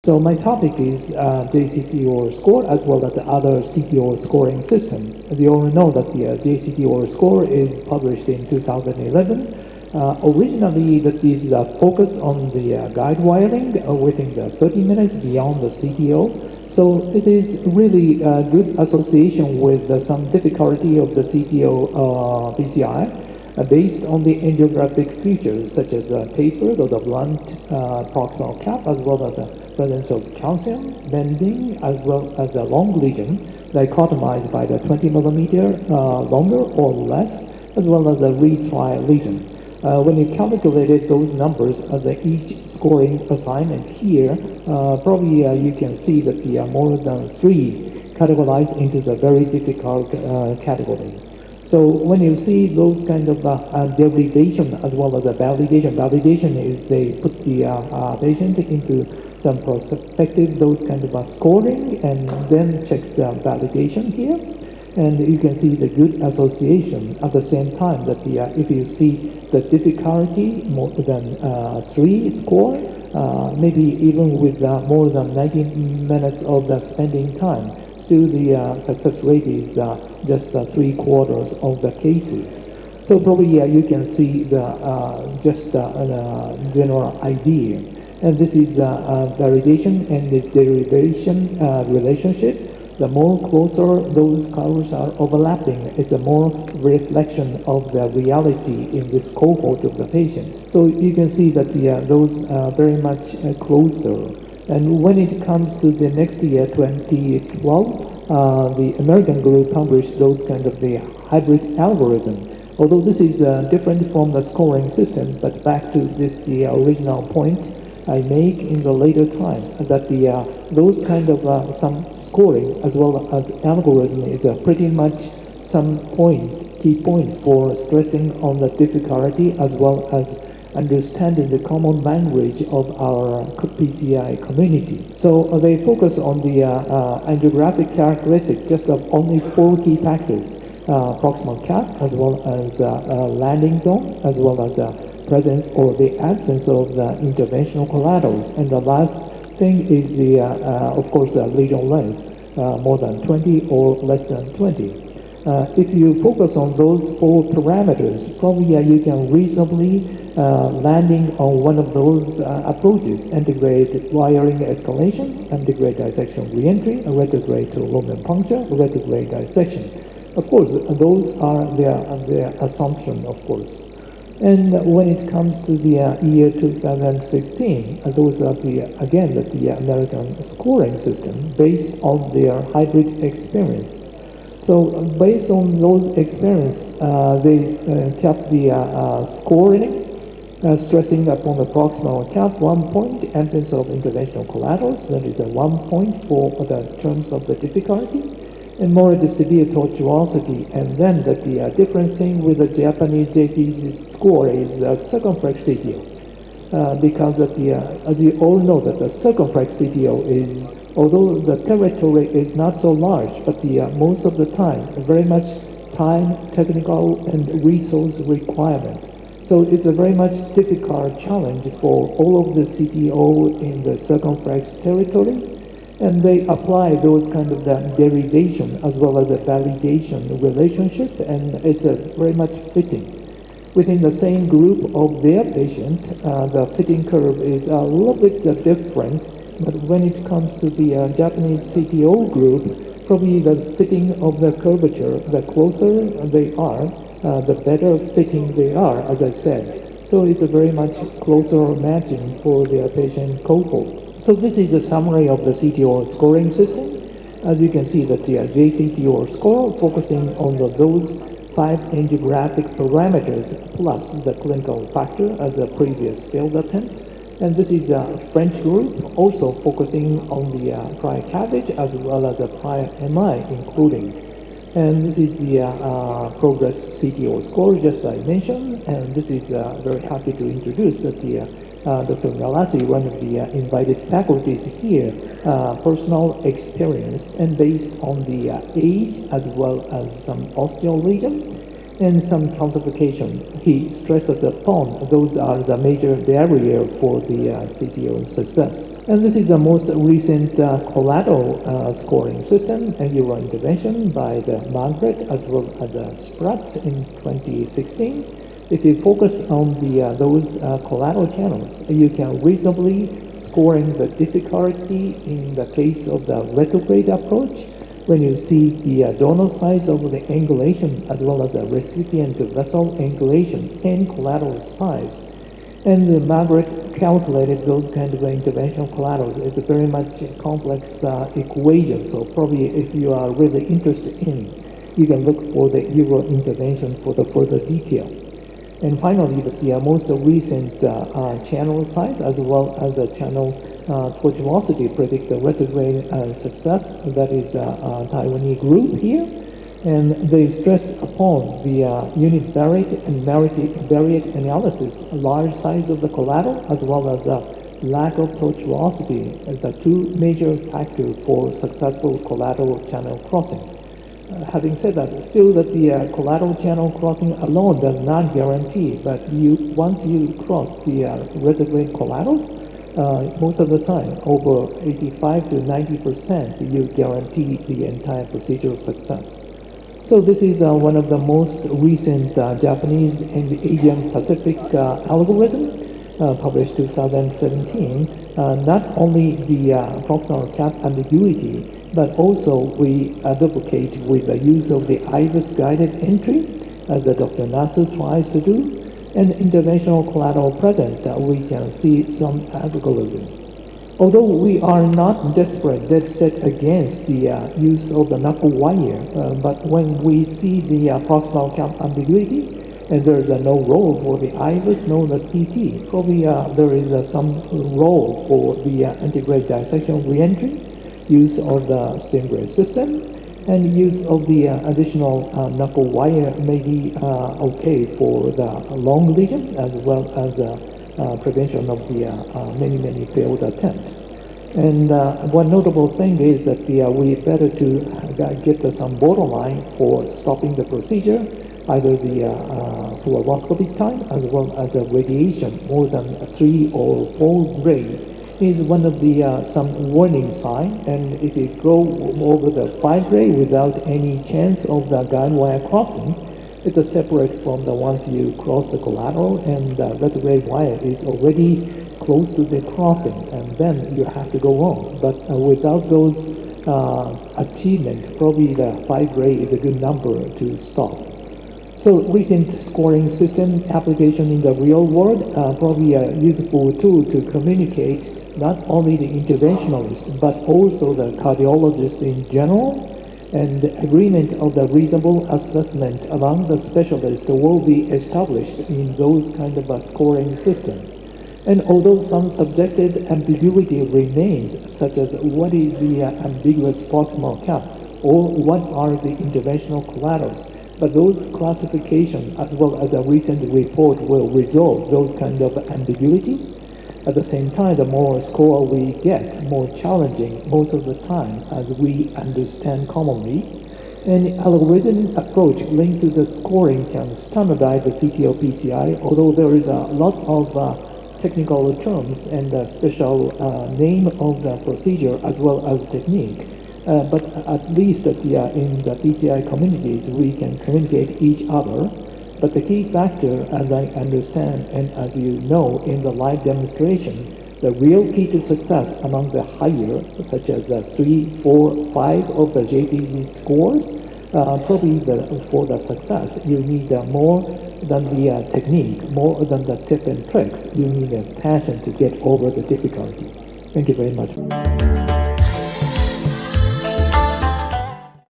So my topic is JCTO score as well as the other CTO scoring system. As you all know that the JCTO score is published in 2011. Originally, that is focused on the guide wiring within the 30 minutes beyond the CTO. So it is really a good association with some difficulty of the CTO PCI. Based on the angiographic features such as the tapered or the blunt proximal cap, as well as the presence of calcium, bending, as well as a long lesion dichotomized by the 20 millimeter longer or less, as well as a retry lesion. When you calculated those numbers as each scoring assignment here, probably you can see that the more than 3 categorized into the very difficult category. So when you see those kind of derivation as well as validation is they put the patient into some prospective, those kind of scoring, and then check the validation here. And you can see the good association at the same time that the, if you see the difficulty more than 3 score, maybe even with more than 90 minutes of the spending time, still the success rate is just 3/4 of the cases. So probably you can see the just general idea. And this is validation and the derivation relationship. The more closer those curves are overlapping, it's a more reflection of the reality in this cohort of the patient. So you can see that those are very much closer. And when it comes to the next year, 2012, the American group published those kind of the hybrid algorithm. Although this is different from the scoring system, but back to this the original point I make in the later time, that the those kind of some scoring as well as algorithm is pretty much some key point for stressing on the difficulty as well as understanding the common language of our PCI community. So they focus on the angiographic characteristic just of only 4 key factors: proximal cap, as well as landing zone, as well as the presence or the absence of the interventional collaterals. And the last thing is the, of course, the lesion length, more than 20 or less than 20. If you focus on those 4 parameters, probably you can reasonably landing on one of those approaches: integrate wiring escalation, integrate dissection reentry, retrograde to lumen puncture, retrograde dissection. Of course, those are their assumption, of course. And when it comes to the year 2016, those are the American scoring system based on their hybrid experience. So based on those experience, they kept the scoring, stressing upon the proximal cap 1 point, absence of interventional collaterals, that is a 1 point for the terms of the difficulty, and more the severe tortuosity. And then that the different thing with the Japanese JCT score is circumflex CTO, because that the, as you all know, that the circumflex CTO is, although the territory is not so large, but the most of the time very much time, technical, and resource requirement. So it's a very much difficult challenge for all of the CTO in the circumflex territory, and they apply those kind of the derivation as well as the validation relationship, and it's very much fitting. Within the same group of their patient, the fitting curve is a little bit different, but when it comes to the Japanese CTO group, probably the fitting of the curvature, the closer they are, the better fitting they are, as I said. So it's a very much closer matching for their patient cohort. So this is a summary of the CTO scoring system. As you can see that the JCTO score focusing on those 5 angiographic parameters plus the clinical factor as a previous failed attempt. And this is a French group also focusing on the prior CABG as well as the prior MI including. And this is the progress CTO score, just I mentioned. And this is very happy to introduce that the Dr. Galassi, one of the invited faculties here, personal experience, and based on the age as well as some osteal lesion, and some calcification. He stresses upon those are the major barrier for the CTO success. And this is the most recent collateral scoring system, a Euro intervention by the Margaret as well as the Spratz in 2016. If you focus on those collateral channels, you can reasonably scoring the difficulty in the case of the retrograde approach when you see the donor size of the angulation as well as the recipient vessel angulation and collateral size. And Margaret calculated those kind of interventional collaterals. It's a very much complex equation, so probably if you are really interested in, you can look for the Euro intervention for the further detail. And finally, the most recent channel size as well as the channel tortuosity predict the retrograde success. That is a Taiwanese group here. And they stress upon the univariate and multivariate analysis, large size of the collateral as well as the lack of tortuosity as the two major factors for successful collateral channel crossing. Having said that, still that the collateral channel crossing alone does not guarantee, but once you cross the retrograde collaterals, most of the time, over 85 to 90%, you guarantee the entire procedural success. So this is one of the most recent Japanese and Asian Pacific algorithm published 2017. Not only the proximal cap ambiguity, but also we advocate with the use of the IVUS guided entry, as Dr. Nasu tries to do, and interventional collateral present, we can see some algorithm. Although we are not desperate, dead set against the use of the knuckle wire, but when we see the proximal cap ambiguity, and there is no role for the IVUS nor the CT, probably there is some role for the integrated dissection reentry, use of the stingray system, and use of the additional knuckle wire may be okay for the long lesion as well as prevention of the many failed attempts. And one notable thing is that we better to get some borderline for stopping the procedure, either the fluoroscopy time as well as the radiation more than 3 or 4 gray is one of the some warning sign. And if you go over the 5 gray without any chance of the guide wire crossing, it's a separate from the once you cross the collateral and the retrograde wire is already close to the crossing, and then you have to go on. But without those achievement, probably the 5 gray is a good number to stop. So recent scoring system application in the real world, probably a useful tool to communicate not only the interventionalists, but also the cardiologists in general, and the agreement of the reasonable assessment among the specialists will be established in those kind of a scoring system. And although some subjective ambiguity remains, such as what is the ambiguous proximal cap, or what are the interventional collaterals, but those classifications as well as a recent report will resolve those kind of ambiguity. At the same time, the more score we get, more challenging most of the time as we understand commonly. And algorithm approach linked to the scoring can standardize the CTO PCI, although there is a lot of technical terms and a special name of the procedure as well as technique. But at least in the PCI communities, we can communicate each other. But the key factor, as I understand and as you know in the live demonstration, the real key to success among the higher, such as the 3, 4, 5 of the JPG scores, probably for the success, you need more than the technique, more than the tip and tricks. You need a passion to get over the difficulty. Thank you very much.